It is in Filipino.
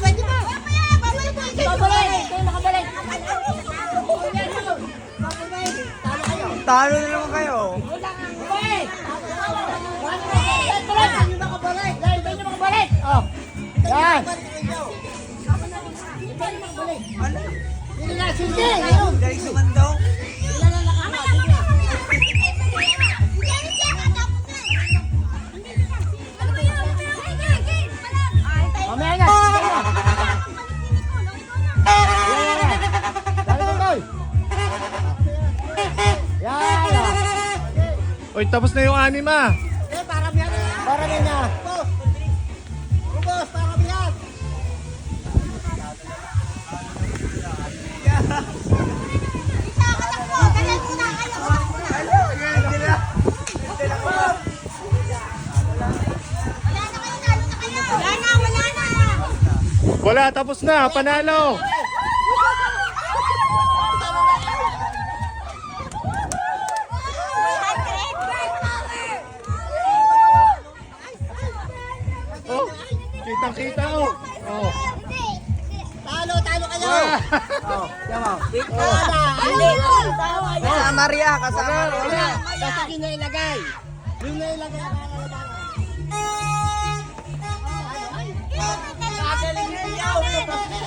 pwede pa. Babalik. Ito yung nakabalik. Talo na naman kayo. Oh. Yan. Sige. Galing sumandong. Mamaya na. Oy, tapos na yung anima. Para na. Ubos, para biyan. Wala, tapos na. Panalo. Oh, kitang-kita ko. Oh. Talo kayo. Oh, yaman. Wala. Maria, kasama. Wala. Kasi yun na ilagay. Yun na ilagay.